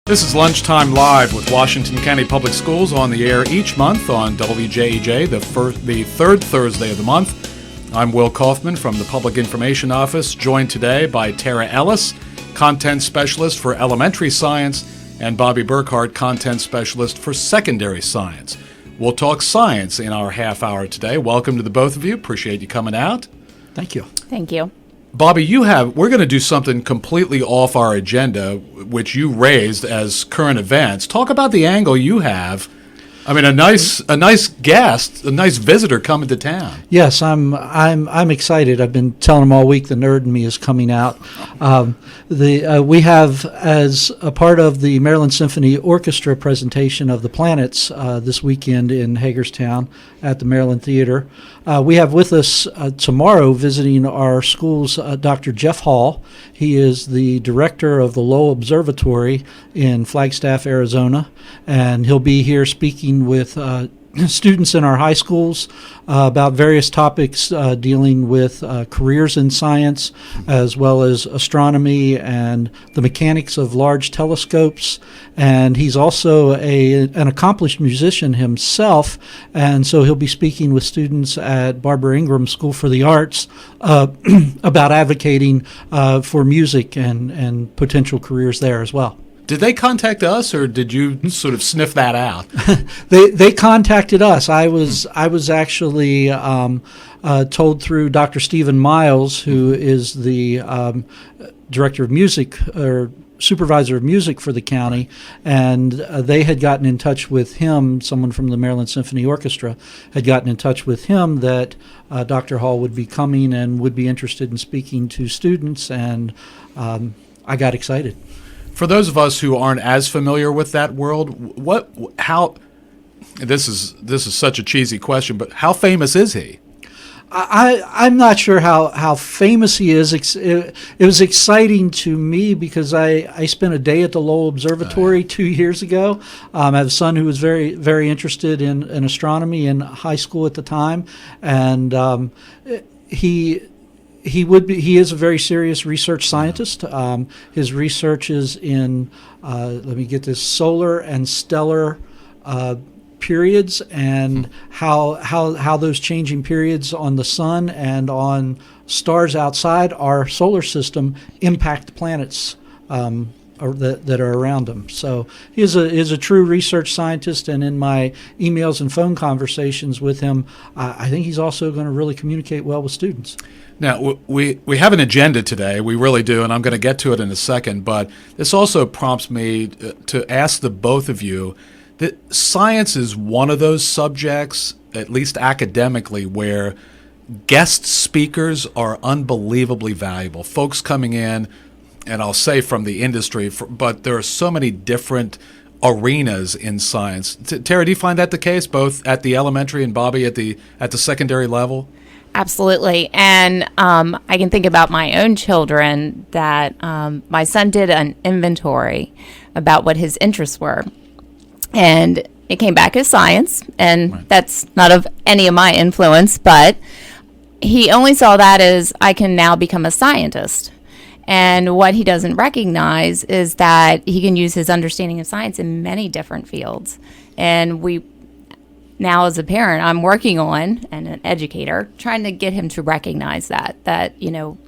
This is Lunchtime Live with Washington County Public Schools, on the air each month on WJEJ, the third Thursday of the month. I'm Will Kaufman from the Public Information Office, joined today by Tara Ellis, Content Specialist for Elementary Science, and Bobby Burkhart, Content Specialist for Secondary Science. We'll talk science in our half hour today. Welcome to the both of you. Appreciate you coming out. Thank you. Thank you. Bobby, we're going to do something completely off our agenda, which you raised as current events. Talk about the angle you have. I mean, a nice guest, a nice visitor coming to town. Yes, I'm excited. I've been telling them all week the nerd in me is coming out. We have, as a part of the Maryland Symphony Orchestra presentation of the Planets this weekend in Hagerstown at the Maryland Theater. We have with us tomorrow visiting our schools Dr. Jeff Hall. He is the director of the Lowell Observatory in Flagstaff, Arizona, and he'll be here speaking with students in our high schools about various topics dealing with careers in science, as well as astronomy and the mechanics of large telescopes. And he's also an accomplished musician himself, and so he'll be speaking with students at Barbara Ingram School for the Arts about advocating for music and potential careers there as well. Did they contact us, or did you sort of sniff that out? They contacted us. I was actually told through Dr. Stephen Miles, who is the director of music or supervisor of music for the county, and they had gotten in touch with him. Someone from the Maryland Symphony Orchestra had gotten in touch with him that Dr. Hall would be coming and would be interested in speaking to students, and I got excited. For those of us who aren't as familiar with that world, this is such a cheesy question, but how famous is he? I'm not sure how famous he is. It was exciting to me because I spent a day at the Lowell Observatory 2 years ago. I have a son who was very, very interested in astronomy in high school at the time, and he is a very serious research scientist. His research is in, solar and stellar periods, and how those changing periods on the sun and on stars outside our solar system impact the planets that are around him. So he is a true research scientist, and in my emails and phone conversations with him, I think he's also going to really communicate well with students. Now, we have an agenda today, we really do, and I'm going to get to it in a second, but this also prompts me to ask the both of you that science is one of those subjects, at least academically, where guest speakers are unbelievably valuable. Folks coming in, and I'll say from the industry, but there are so many different arenas in science. Tara, do you find that the case, both at the elementary and Bobby at the secondary level? Absolutely. And I can think about my own children that my son did an inventory about what his interests were. And it came back as science, and right. That's not of any of my influence, but he only saw that as I can now become a scientist. And what he doesn't recognize is that he can use his understanding of science in many different fields. And now as a parent, I'm working on, and an educator, trying to get him to recognize that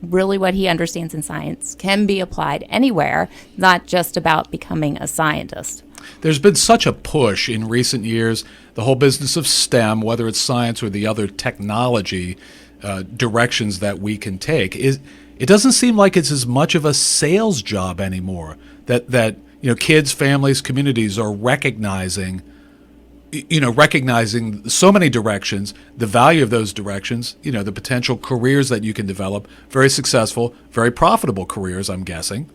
really what he understands in science can be applied anywhere, not just about becoming a scientist. There's been such a push in recent years, the whole business of STEM, whether it's science or the other technology directions that we can take. It doesn't seem like it's as much of a sales job anymore, that kids, families, communities are recognizing so many directions, the value of those directions, the potential careers that you can develop, very successful, very profitable careers, I'm guessing.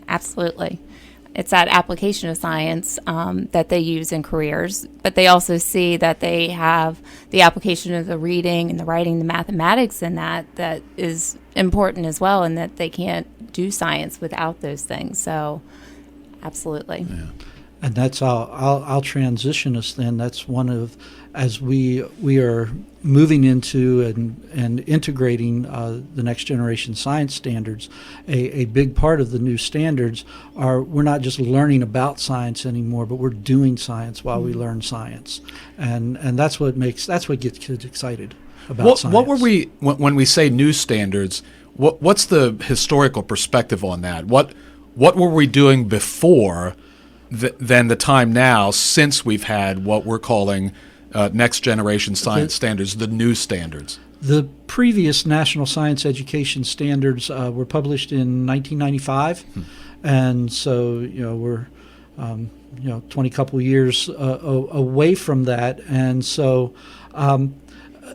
Absolutely. It's that application of science that they use in careers, but they also see that they have the application of the reading and the writing, the mathematics in that is important as well, and that they can't do science without those things. So, absolutely. Yeah. And that's I'll transition us then. That's one of as we are moving into and integrating the next generation science standards, a big part of the new standards are we're not just learning about science anymore, but we're doing science while we learn science, and that's what gets kids excited about science. What were we when we say new standards? What's the historical perspective on that? What were we doing before than the time now, since we've had what we're calling next generation science standards, the new standards? The previous National Science Education Standards were published in 1995, and so we're 20 couple years away from that, and so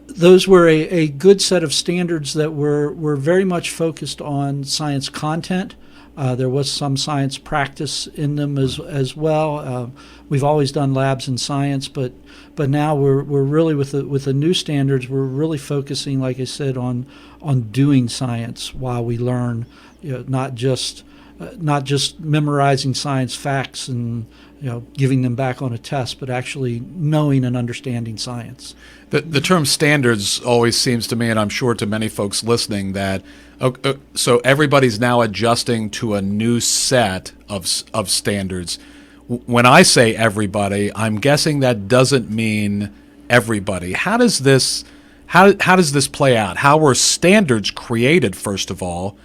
those were a good set of standards that were very much focused on science content. There was some science practice in them as well. We've always done labs in science, but now we're really with the new standards. We're really focusing, like I said, on doing science while we learn. Not just memorizing science facts and giving them back on a test, but actually knowing and understanding science. The term standards always seems to me, and I'm sure to many folks listening, that so everybody's now adjusting to a new set of standards. When I say everybody, I'm guessing that doesn't mean everybody. How does this play out? How were standards created, first of all?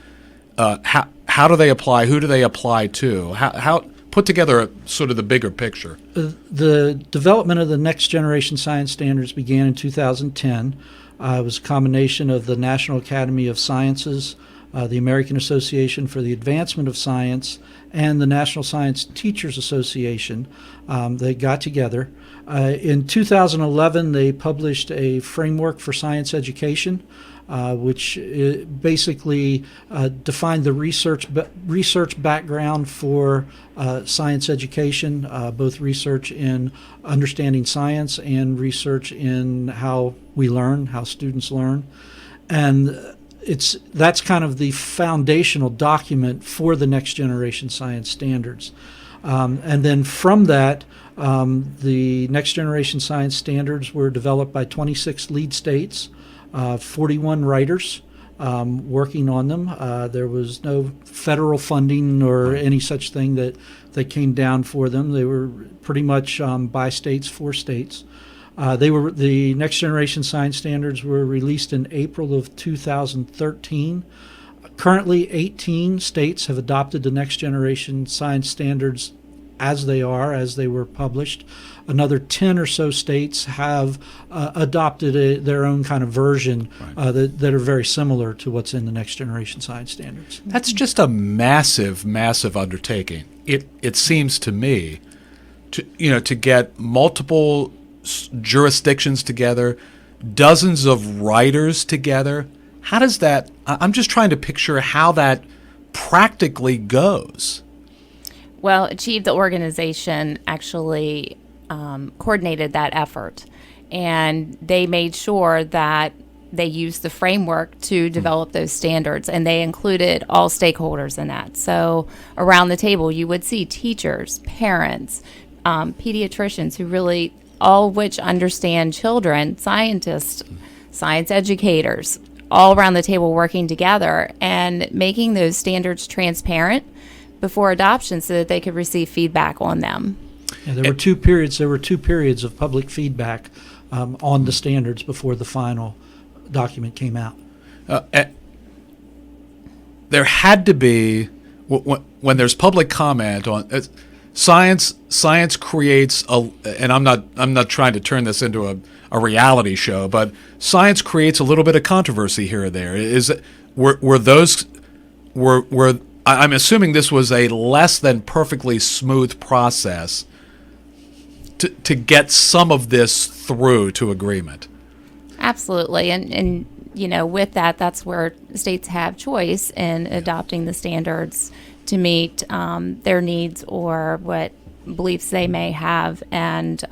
How do they apply? Who do they apply to? How put together sort of the bigger picture? The development of the next generation science standards began in 2010. It was a combination of the National Academy of Sciences, the American Association for the Advancement of Science, and the National Science Teachers Association. They got together. In 2011, they published a framework for science education, which basically defined the research background for science education, both research in understanding science and research in how we learn, how students learn. And that's kind of the foundational document for the next generation science standards. And then from that, the next generation science standards were developed by 26 lead states, 41 writers working on them. There was no federal funding or any such thing that came down for them. They were pretty much by states, for states. The next generation science standards were released in April of 2013. Currently, 18 states have adopted the next generation science standards as they were published. Another 10 or so states have adopted their own kind of version that are very similar to what's in the next generation science standards. That's just a massive, massive undertaking. It seems to me to get multiple jurisdictions together, dozens of writers together. How does that? I'm just trying to picture how that practically goes. Well, Achieve, the organization, actually coordinated that effort, and they made sure that they used the framework to develop those standards, and they included all stakeholders in that. So around the table, you would see teachers, parents, pediatricians, who really, all of which understand children, scientists, science educators, all around the table working together and making those standards transparent before adoption so that they could receive feedback on them. Yeah, there were two periods of public feedback on the standards before the final document came out. There had to be, when there's public comment on science creates and I'm not trying to turn this into a reality show, but science creates a little bit of controversy here or there. I'm assuming this was a less than perfectly smooth process to get some of this through to agreement. Absolutely. And with that's where states have choice in adopting the standards to meet their needs or what beliefs they may have. And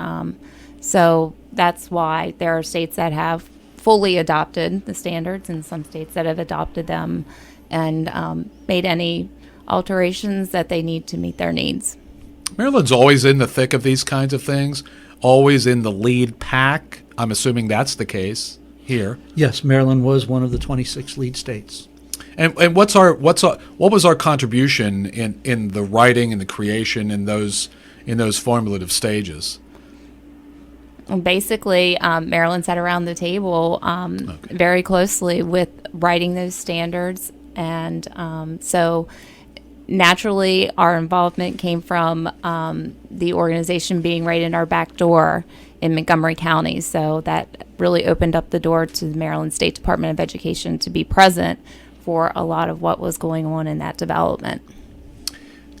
so that's why there are states that have fully adopted the standards and some states that have adopted them and made any alterations that they need to meet their needs. Maryland's always in the thick of these kinds of things. always in the lead pack? I'm assuming that's the case here. Yes, Maryland was one of the 26 lead states. And what was our contribution in the writing and the creation in those formative stages? Basically, Maryland sat around the table very closely with writing those standards. And so naturally, our involvement came from the organization being right in our back door in Montgomery County. So that really opened up the door to the Maryland State Department of Education to be present for a lot of what was going on in that development.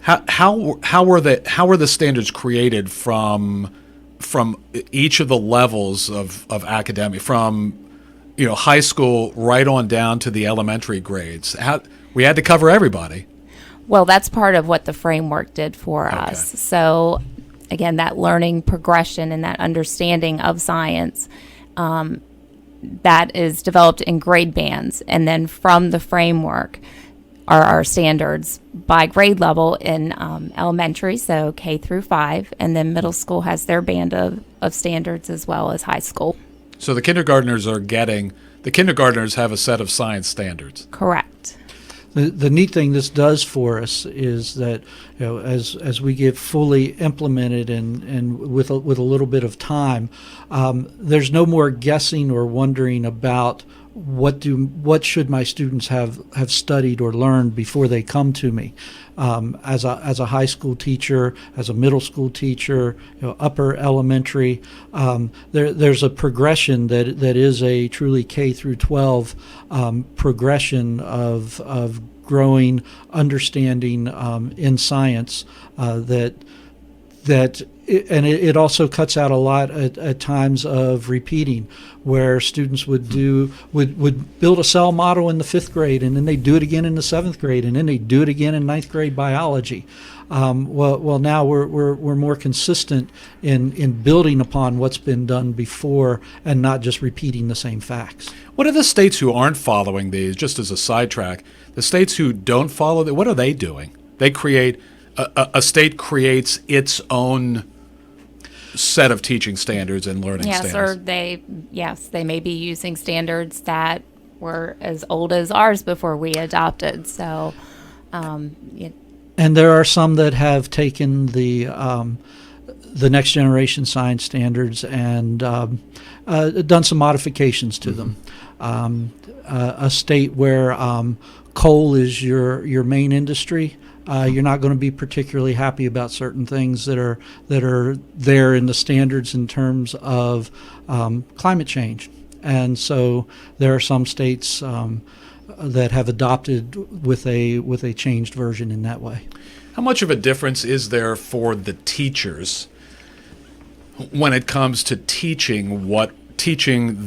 How were the standards created from each of the levels of academic, from high school right on down to the elementary grades? We had to cover everybody. Well, that's part of what the framework did for us. So again, that learning progression and that understanding of science, that is developed in grade bands, and then from the framework are our standards by grade level in elementary, so K through 5, and then middle school has their band of standards as well as high school. So the kindergartners have a set of science standards. Correct. The neat thing this does for us is that as we get fully implemented and with a little bit of time, there's no more guessing or wondering about what should my students have studied or learned before they come to me. As a high school teacher, as a middle school teacher, upper elementary, there's a progression that is a truly K through 12 progression of growing understanding in science and it also cuts out a lot at times of repeating, where students would build a cell model in the 5th grade, and then they do it again in the 7th grade, and then they do it again in 9th grade biology. Well, now we're more consistent in building upon what's been done before and not just repeating the same facts. What are the states who aren't following these? Just as a sidetrack, the states who don't follow what are they doing? They create a state creates its own set of teaching standards and learning standards. Or they may be using standards that were as old as ours before we adopted. So, and there are some that have taken the next generation science standards and done some modifications to them. A state where coal is your main industry. You're not going to be particularly happy about certain things that are there in the standards in terms of climate change, and so there are some states that have adopted with a changed version in that way. How much of a difference is there for the teachers when it comes to teaching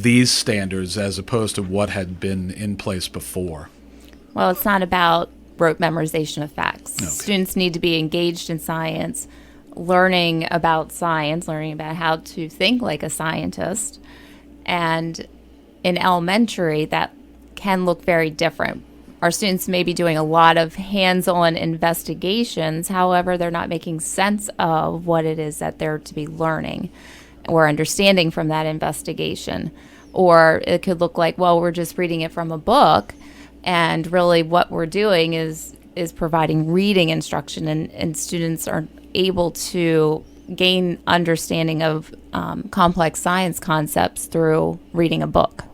these standards as opposed to what had been in place before? Well, it's not about rote memorization of facts. Okay. Students need to be engaged in science, learning about science, learning about how to think like a scientist. And in elementary, that can look very different. Our students may be doing a lot of hands-on investigations, however, they're not making sense of what it is that they're to be learning or understanding from that investigation. Or it could look like, well, we're just reading it from a book, and really what we're doing is providing reading instruction, and students are able to gain understanding of complex science concepts through reading a book.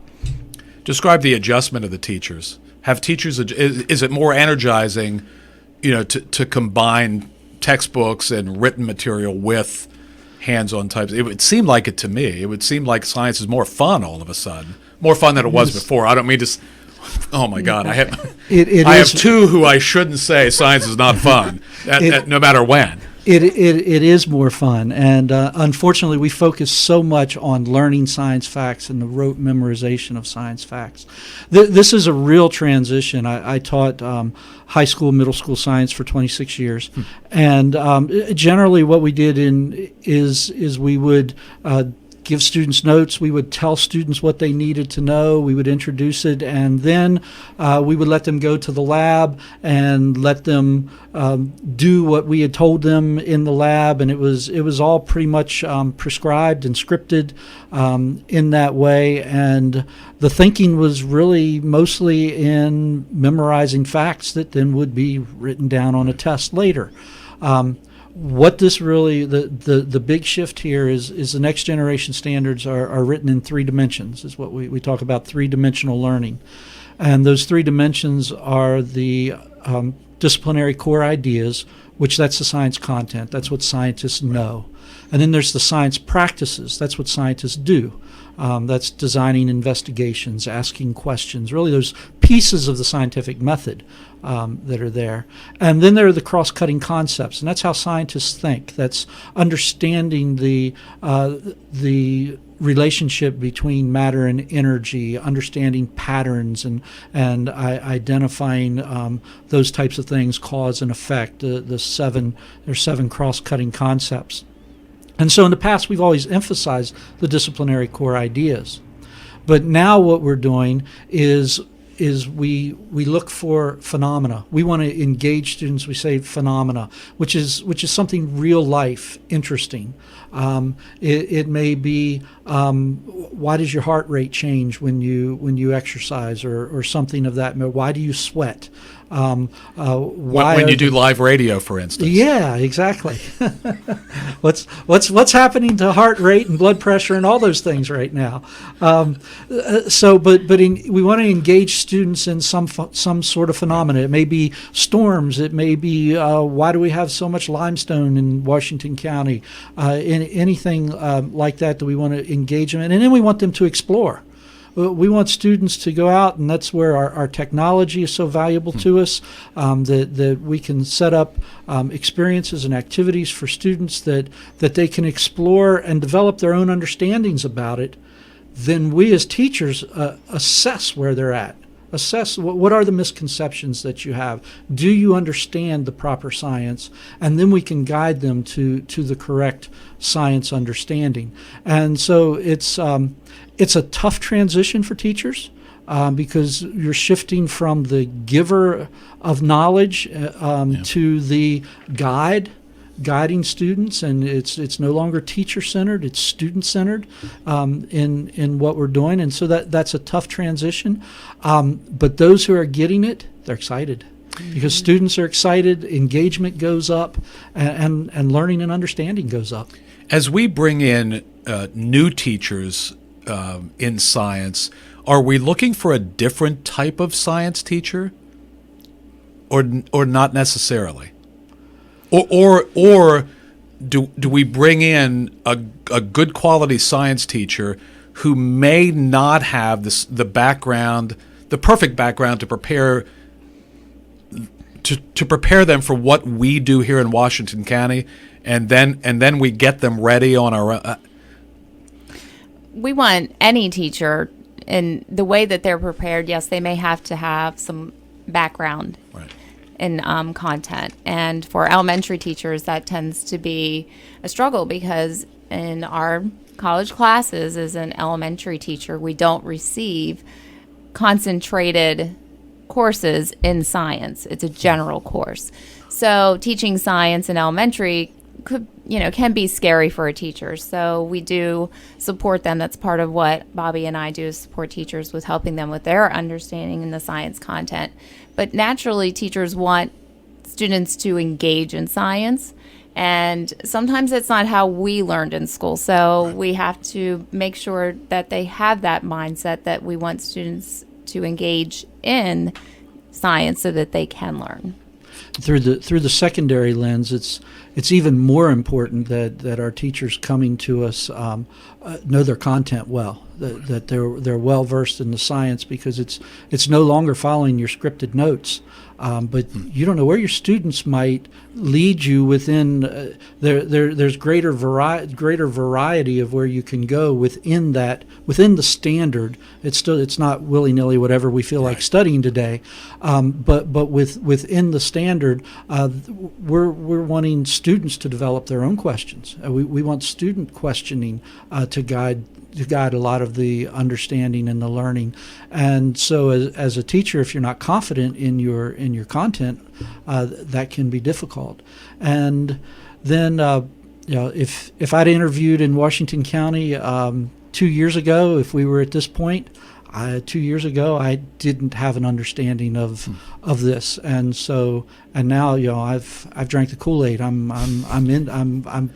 Describe the adjustment of the teachers. Have teachers, is it more energizing, to combine textbooks and written material with hands-on types? It would seem like it to me. It would seem like science is more fun all of a sudden, more fun than it was before. I don't mean to. Oh my God! I have two who I shouldn't say science is not fun, no matter when. It is more fun, and unfortunately, we focus so much on learning science facts and the rote memorization of science facts. This is a real transition. I taught high school, middle school science for 26 years, and generally, what we did is we would give students notes. We would tell students what they needed to know. We would introduce it, and then we would let them go to the lab and let them do what we had told them in the lab. And it was all pretty much prescribed and scripted in that way. And the thinking was really mostly in memorizing facts that then would be written down on a test later. What this really, the big shift here is the next generation standards are written in 3 dimensions, is what we talk about, 3-dimensional learning. And those 3 dimensions are the disciplinary core ideas, which that's the science content. That's what scientists know. And then there's the science practices. That's what scientists do. That's designing investigations, asking questions, really those pieces of the scientific method that are there. And then there are the cross-cutting concepts, and that's how scientists think. That's understanding the relationship between matter and energy, understanding patterns, and identifying those types of things, cause and effect. There's 7 cross-cutting concepts. And so in the past, we've always emphasized the disciplinary core ideas. But now what we're doing is we look for phenomena. We want to engage students. We say phenomena, which is something real life, interesting. It may be why does your heart rate change when you exercise, or something of that. Why do you sweat? Why when you do live radio, for instance. Yeah, exactly. What's happening to heart rate and blood pressure and all those things right now? We want to engage students in some sort of phenomena. It may be storms. It may be why do we have so much limestone in Washington County? Anything like that we want to engage them in, and then we want them to explore. We want students to go out, and that's where our technology is so valuable to us, that we can set up experiences and activities for students that they can explore and develop their own understandings about it. Then we as teachers assess where they're at. Assess what are the misconceptions that you have. Do you understand the proper science? And then we can guide them to the correct science understanding. And so it's a tough transition for teachers because you're shifting from the giver of knowledge to the guiding students, and it's no longer teacher-centered, it's student-centered in what we're doing, and so that's a tough transition. But those who are getting it, they're excited. Because students are excited, engagement goes up, and learning and understanding goes up. As we bring in new teachers in science, are we looking for a different type of science teacher, or not necessarily? Or do we bring in a good quality science teacher who may not have the background, the perfect background to prepare them for what we do here in Washington County, and then we get them ready on our own? We want any teacher in the way that they're prepared. Yes, they may have to have some background. Right. In content. And for elementary teachers, that tends to be a struggle because in our college classes as an elementary teacher, we don't receive concentrated courses in science. It's a general course. So teaching science in elementary can be scary for a teacher. So we do support them. That's part of what Bobby and I do, is support teachers with helping them with their understanding in the science content. But naturally, teachers want students to engage in science, and sometimes it's not how we learned in school. So we have to make sure that they have that mindset that we want students to engage in science so that they can learn. Through the secondary lens, it's even more important that our teachers coming to us know their content well, that they're well versed in the science, because it's no longer following your scripted notes. But you don't know where your students might lead you within. There's greater variety of where you can go within the standard. It's not willy-nilly whatever we feel like studying today, but within the standard, we're wanting students to develop their own questions. We want student questioning to guide a lot of the understanding and the learning. And so as a teacher, if you're not confident in your content, that can be difficult. And then if I'd interviewed in Washington County 2 years ago, if we were at this point, 2 years ago I didn't have an understanding of this, and now I've drank the Kool-Aid. I'm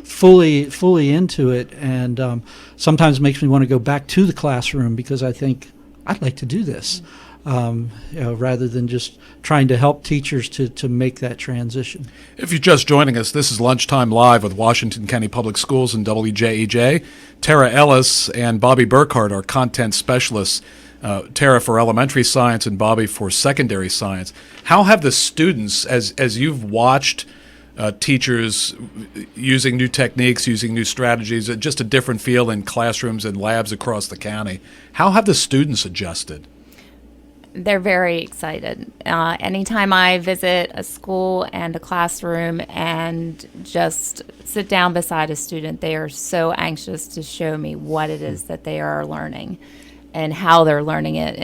fully into it, and sometimes it makes me want to go back to the classroom, because I think I'd like to do this, rather than just trying to help teachers to make that transition. If you're just joining us, this is Lunchtime Live with Washington County Public Schools and WJEJ. Tara Ellis and Bobby Burkhart are content specialists, Tara for elementary science and Bobby for secondary science. How have the students, as you've watched teachers using new techniques, using new strategies, just a different feel in classrooms and labs across the county, how have the students adjusted? They're very excited. Anytime I visit a school and a classroom and just sit down beside a student, they are so anxious to show me what it is that they are learning and how they're learning it.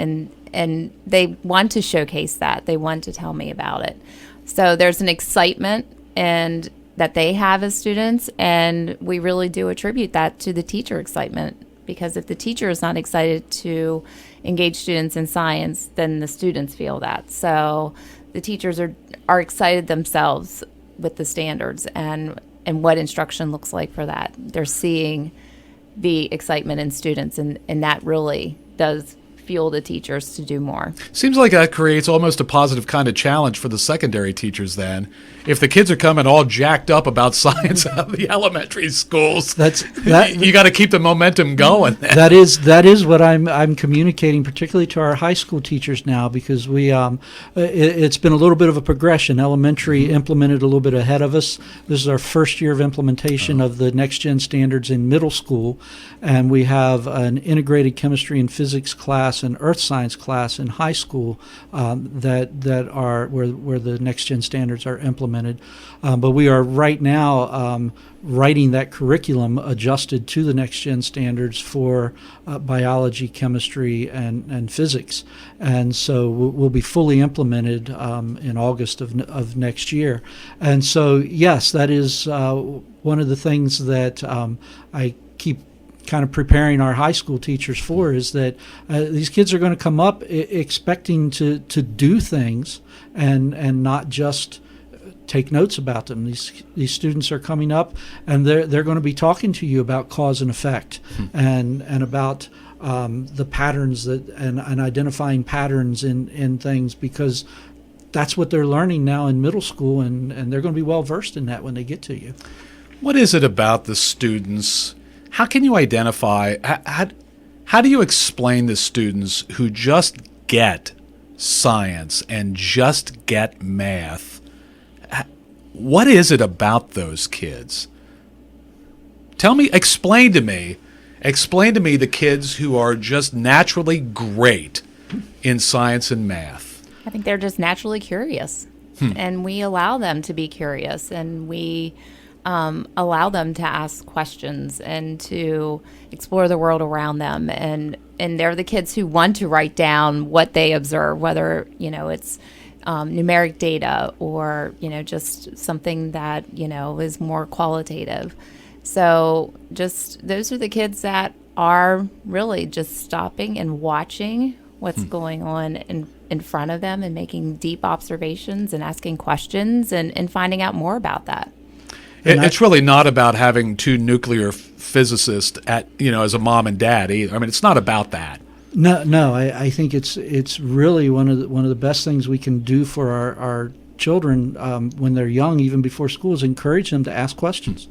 And they want to showcase that. They want to tell me about it. So there's an excitement and that they have as students, and we really do attribute that to the teacher excitement. Because if the teacher is not excited to engage students in science, then the students feel that. So the teachers are excited themselves with the standards and what instruction looks like for that. They're seeing the excitement in students, and that really does fuel the teachers to do more. Seems like that creates almost a positive kind of challenge for the secondary teachers then. If the kids are coming all jacked up about science out of the elementary schools, you got to keep the momentum going. That is what I'm communicating, particularly to our high school teachers now, because it's been a little bit of a progression. Elementary implemented a little bit ahead of us. This is our first year of implementation of the next gen standards in middle school, and we have an integrated chemistry and physics class and earth science class in high school that are where the next gen standards are implemented. But we are right now writing that curriculum adjusted to the next gen standards for biology, chemistry, and physics, and so we'll be fully implemented in August of next year. And so yes, that is one of the things that I keep kind of preparing our high school teachers for, is that these kids are going to come up expecting to do things and not just take notes about them. These students are coming up, and they're going to be talking to you about cause and effect, and about the patterns and identifying patterns in things, because that's what they're learning now in middle school, and they're going to be well versed in that when they get to you. What is it about the students? How can you identify, how do you explain to students who just get science and just get math? What is it about those kids? Explain to me the kids who are just naturally great in science and math. I think they're just naturally curious, and we allow them to be curious, and we allow them to ask questions and to explore the world around them. And they're the kids who want to write down what they observe, whether, it's numeric data or, just something that, is more qualitative. So just those are the kids that are really just stopping and watching what's going on in front of them and making deep observations and asking questions and finding out more about that. It's really not about having two nuclear physicists as a mom and dad either. I mean, it's not about that. No. I think it's really one of the best things we can do for our children when they're young, even before school, is encourage them to ask questions.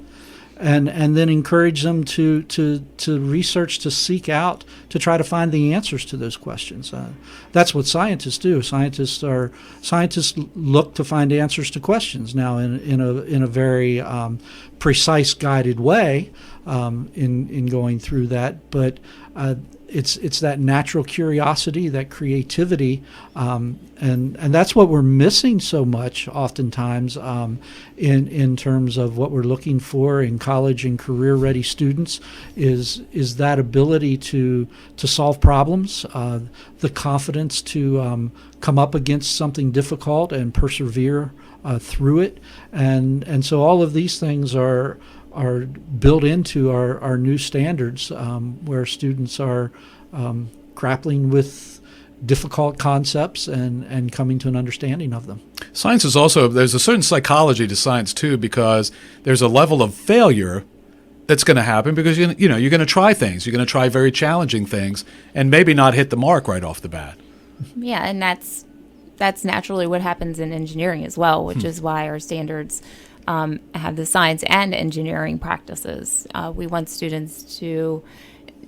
and then encourage them to research, to seek out, to try to find the answers to those questions. That's what scientists do. Scientists look to find answers to questions now in a very precise, guided way in going through that, but it's that natural curiosity, that creativity, and that's what we're missing so much oftentimes in terms of what we're looking for in college and career-ready students is that ability to solve problems, the confidence to come up against something difficult and persevere through it, and so all of these things are built into our new standards, where students are grappling with difficult concepts and coming to an understanding of them. Science is also, there's a certain psychology to science too, because there's a level of failure that's going to happen because you're going to try things. You're going to try very challenging things and maybe not hit the mark right off the bat. Yeah, and that's naturally what happens in engineering as well, which is why our standards have the science and engineering practices. We want students to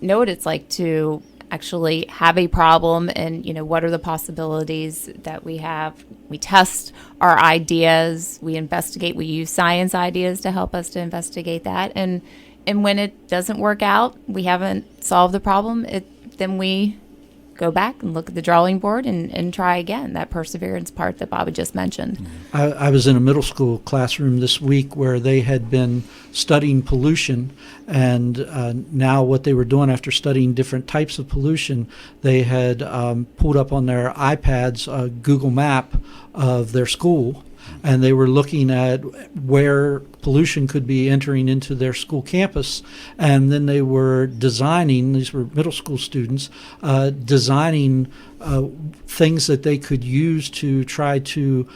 know what it's like to actually have a problem and, what are the possibilities that we have. We test our ideas, we investigate, we use science ideas to help us to investigate that. And when it doesn't work out, we haven't solved the problem, then we go back and look at the drawing board and try again, that perseverance part that Bobby just mentioned. I was in a middle school classroom this week where they had been studying pollution, and now what they were doing after studying different types of pollution, they had pulled up on their iPads a Google map of their school, and they were looking at where pollution could be entering into their school campus, and then they were designing, these were middle school students, designing things that they could use to try to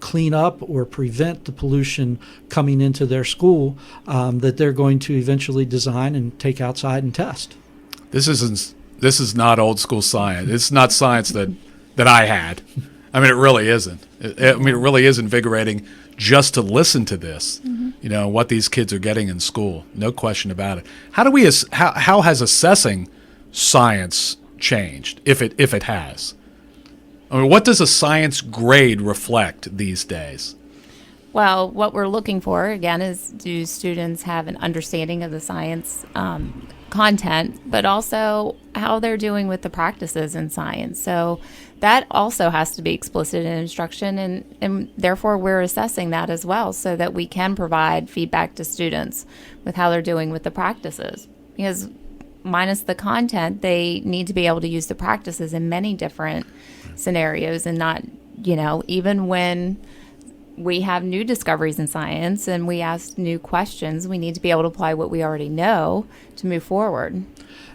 clean up or prevent the pollution coming into their school, that they're going to eventually design and take outside and test. This is not old school science. It's not science that I had. I mean, it really isn't. It really is invigorating just to listen to this, what these kids are getting in school. No question about it. How has assessing science changed, if it has? I mean, what does a science grade reflect these days? Well, what we're looking for, again, is do students have an understanding of the science content, but also how they're doing with the practices in science. So that also has to be explicit in instruction, and therefore we're assessing that as well so that we can provide feedback to students with how they're doing with the practices. Because minus the content, they need to be able to use the practices in many different scenarios, and not, even when we have new discoveries in science and we ask new questions, we need to be able to apply what we already know to move forward.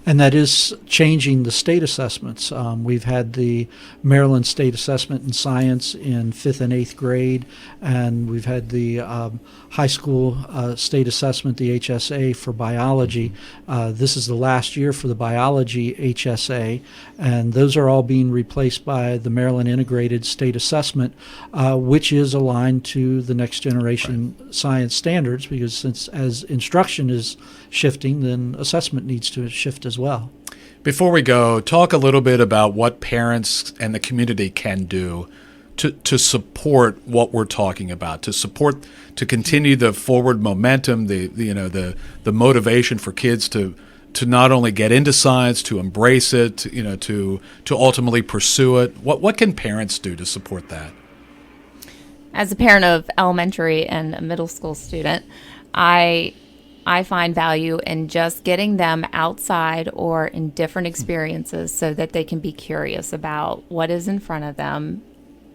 And that is changing the state assessments. We've had the Maryland State Assessment in Science in 5th and 8th grade, and we've had the high school state assessment, the HSA, for biology. This is the last year for the biology HSA, and those are all being replaced by the Maryland Integrated State Assessment, which is aligned to the next generation science standards, because since as instruction is shifting, then assessment needs to shift as well. Before we go, talk a little bit about what parents and the community can do to support what we're talking about, to continue the forward momentum, the motivation for kids to not only get into science, to embrace it, to ultimately pursue it. What can parents do to support that? As a parent of elementary and a middle school student, I find value in just getting them outside or in different experiences so that they can be curious about what is in front of them,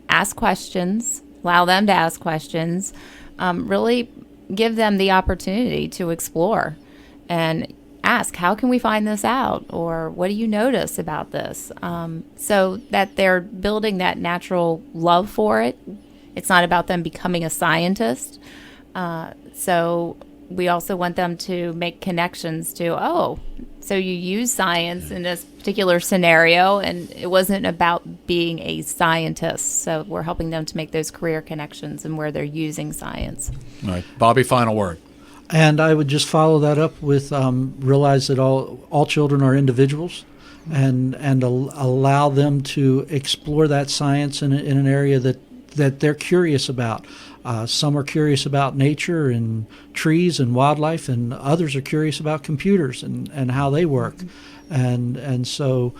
ask questions, allow them to ask questions, really give them the opportunity to explore and ask, how can we find this out? Or what do you notice about this? So that they're building that natural love for it. It's not about them becoming a scientist. So we also want them to make connections to, so you use science in this particular scenario, and it wasn't about being a scientist. So we're helping them to make those career connections and where they're using science. All right. Bobby, final word. And I would just follow that up with realize that all children are individuals, and allow them to explore that science in an area that they're curious about. Some are curious about nature and trees and wildlife, and others are curious about computers and how they work. And so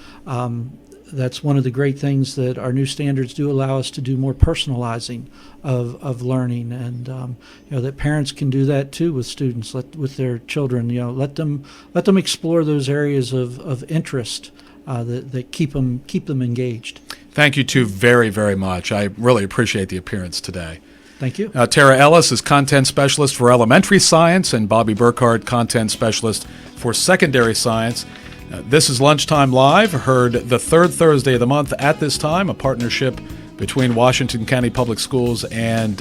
that's one of the great things that our new standards do allow us to do, more personalizing of learning, and that parents can do that too with students, with their children. Let them explore those areas of interest that keep them engaged. Thank you two very, very much. I really appreciate the appearance today. Thank you. Tara Ellis is Content Specialist for Elementary Science, and Bobby Burkhart, Content Specialist for Secondary Science. This is Lunchtime Live, heard the third Thursday of the month at this time, a partnership between Washington County Public Schools and